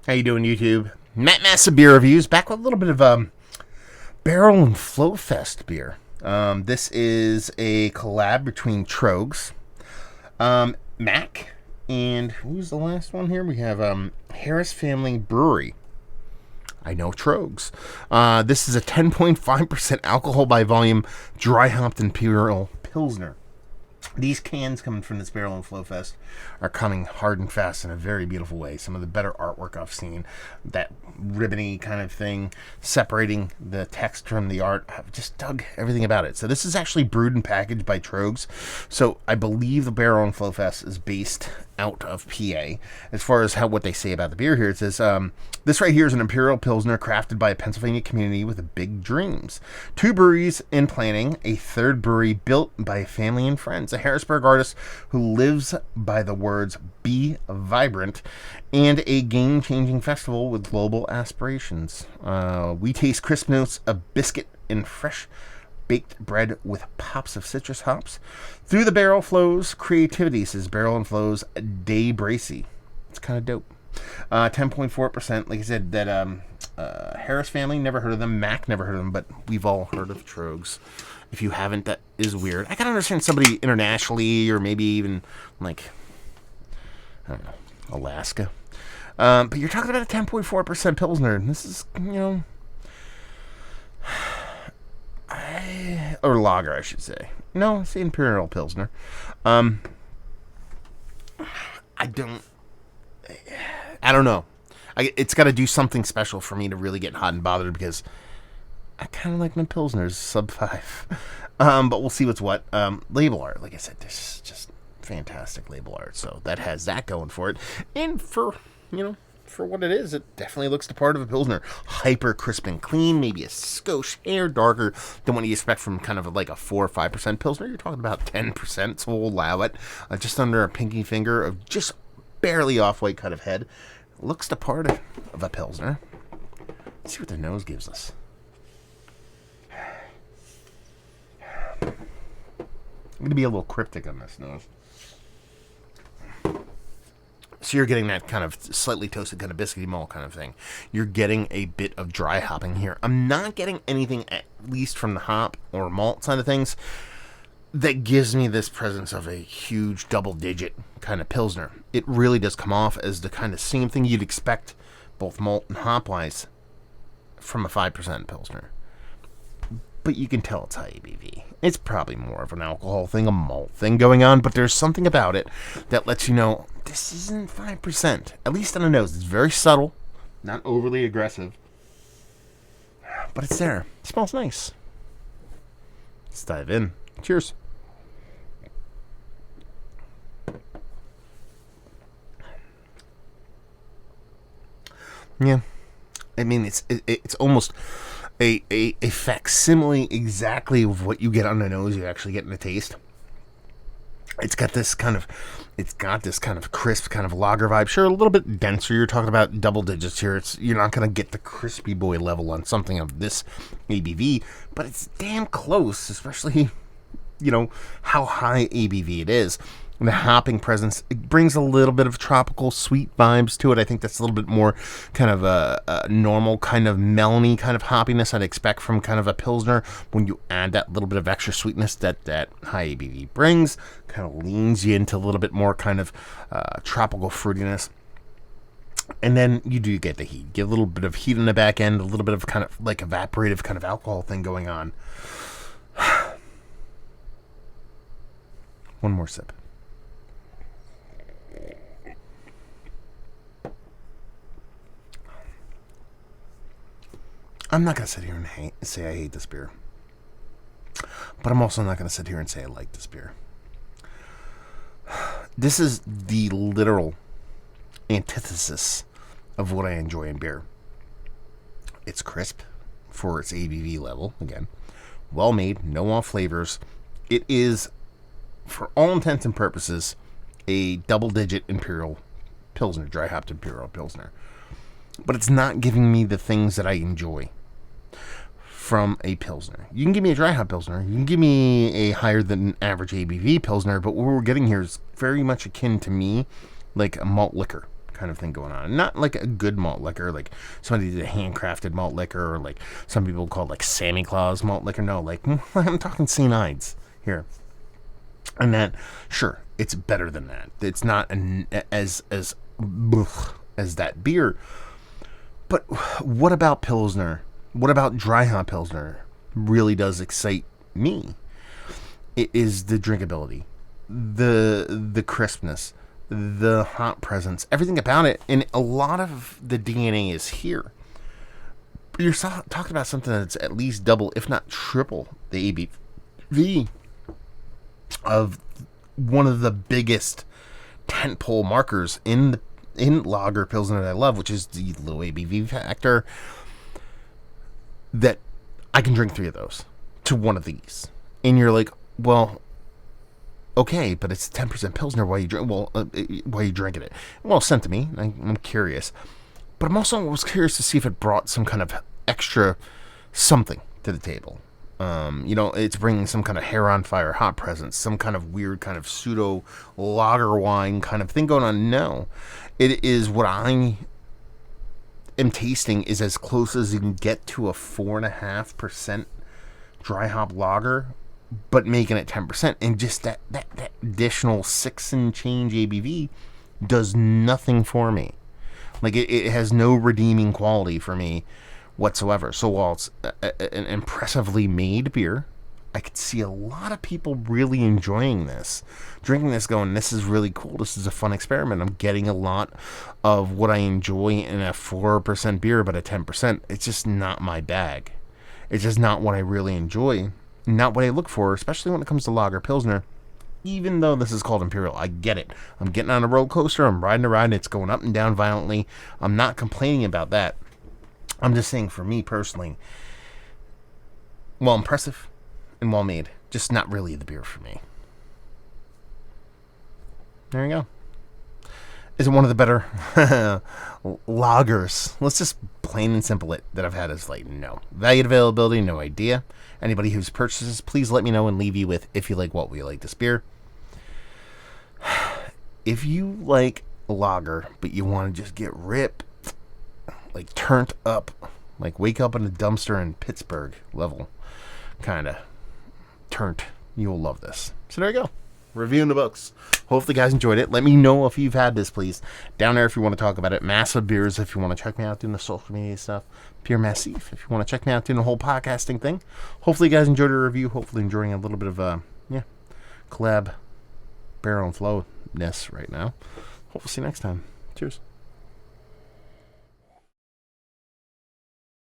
How you doing, YouTube? Matt Massa Beer Reviews, back with a little bit of Barrel and Flow Fest beer. This is a collab between Troegs, Mack, and who's the last one here? We have Harris Family Brewery. I know Troegs. This is a 10.5% alcohol by volume, dry hopped Imperial Pilsner. These cans coming from this Barrel and Flow Fest are coming hard and fast in a very beautiful way. Some of the better artwork I've seen. That ribbony kind of thing, separating the text from the art. I've just dug everything about it. So this is actually brewed and packaged by Troegs. So I believe the Barrel and Flow Fest is based out of PA. As far as what they say about the beer here, it says, this right here is an Imperial Pilsner crafted by a Pennsylvania community with big dreams. 2 breweries in planning, a 3rd brewery built by family and friends, a Harrisburg artist who lives by the words "be vibrant," and a game-changing festival with global aspirations. We taste crisp notes of biscuit and fresh baked bread with pops of citrus hops. Through the barrel flows creativity, says Barrel and Flow's Day Bracy. It's kind of dope. 10.4%. Like I said, that Harris family, never heard of them. Mack, never heard of them, but we've all heard of Troegs. If you haven't, that is weird. I can understand somebody internationally, or maybe even like, I don't know, Alaska. But you're talking about a 10.4% Pilsner. This is, or lager, I should say. No, it's the Imperial Pilsner. I don't know. It's got to do something special for me to really get hot and bothered, because I kind of like my Pilsners sub 5. But we'll see what's what. Label art, like I said, this is just fantastic label art. So that has that going for it. And for what it is, it definitely looks the part of a Pilsner. Hyper crisp and clean, maybe a skosh hair darker than what you expect from kind of like a 4 or 5% Pilsner. You're talking about 10%, so we'll allow it. Just under a pinky finger of just barely off-white cut of head. Looks the part of a Pilsner. Let's see what the nose gives us. I'm going to be a little cryptic on this nose. So you're getting that kind of slightly toasted, kind of biscuity malt kind of thing. You're getting a bit of dry hopping here. I'm not getting anything, at least from the hop or malt side of things, that gives me this presence of a huge double-digit kind of Pilsner. It really does come off as the kind of same thing you'd expect, both malt and hop-wise, from a 5% Pilsner. But you can tell it's high ABV. It's probably more of an alcohol thing, a malt thing going on, but there's something about it that lets you know this isn't 5%. At least on the nose. It's very subtle, not overly aggressive, but it's there. It smells nice. Let's dive in. Cheers. Yeah. I mean, it's almost a facsimile exactly of what you get on the nose, you actually get in the taste. It's got this kind of crisp kind of lager vibe. Sure, a little bit denser. You're talking about double digits here. You're not going to get the crispy boy level on something of this ABV, but it's damn close, especially, how high ABV it is. And the hopping presence, it brings a little bit of tropical sweet vibes to it. I think that's a little bit more kind of a normal kind of melony kind of hoppiness I'd expect from kind of a Pilsner. When you add that little bit of extra sweetness that high ABV brings, kind of leans you into a little bit more kind of tropical fruitiness. And then you do get the heat. You get a little bit of heat in the back end, a little bit of kind of like evaporative kind of alcohol thing going on. One more sip. I'm not going to sit here and say I hate this beer. But I'm also not going to sit here and say I like this beer. This is the literal antithesis of what I enjoy in beer. It's crisp for its ABV level. Again, well made, no off flavors. It is, for all intents and purposes, a double-digit Imperial Pilsner, dry hopped Imperial Pilsner. But it's not giving me the things that I enjoy from a Pilsner. You can give me a dry hop Pilsner. You can give me a higher than average ABV Pilsner, but what we're getting here is very much akin to me, like a malt liquor kind of thing going on. Not like a good malt liquor, like somebody did a handcrafted malt liquor, or like some people call it like Santa Claus malt liquor. No, like I'm talking St. Ides here. And that, sure, it's better than that. It's not as that beer. But what about Pilsner? What about dry hop Pilsner really does excite me? It is the drinkability, the crispness, the hot presence, everything about it. And a lot of the DNA is here. But you're talking about something that's at least double, if not triple, the ABV of one of the biggest tentpole markers in lager Pilsner that I love, which is the low ABV factor. That I can drink 3 of those to one of these, and you're like, well, okay, but it's 10% Pilsner. Why you drink? Well, why are you drinking it? Well, sent to me. I'm curious, but I'm also was curious to see if it brought some kind of extra something to the table. It's bringing some kind of hair on fire hot presence, some kind of weird kind of pseudo lager wine kind of thing going on. No, it is what I am tasting is as close as you can get to a 4.5% dry hop lager, but making it 10%, and just that additional 6 and change ABV does nothing for me. Like it has no redeeming quality for me whatsoever. So while it's an impressively made beer, I could see a lot of people really enjoying this, drinking this, going, this is really cool. This is a fun experiment. I'm getting a lot of what I enjoy in a 4% beer, but a 10%. It's just not my bag. It's just not what I really enjoy. Not what I look for, especially when it comes to lager Pilsner. Even though this is called Imperial, I get it. I'm getting on a roller coaster. I'm riding a ride. It's going up and down violently. I'm not complaining about that. I'm just saying, for me personally, well, impressive and well made, just not really the beer for me. There you go. Is it one of the better lagers? Let's just plain and simple it that I've had as late. No. Value availability, no idea. Anybody who's purchased this, please let me know and leave you with if you like what we like this beer. If you like lager, but you want to just get ripped, like turned up, like wake up in a dumpster in Pittsburgh level, kind of turned, you'll love this. So there you go. Reviewing the books. Hopefully you guys enjoyed it. Let me know if you've had this, please. Down there if you want to talk about it. Massive Beers if you want to check me out doing the social media stuff. Pure Massif if you want to check me out doing the whole podcasting thing. Hopefully you guys enjoyed the review. Hopefully enjoying a little bit of collab barrel and flow-ness right now. Hope we'll see you next time. Cheers.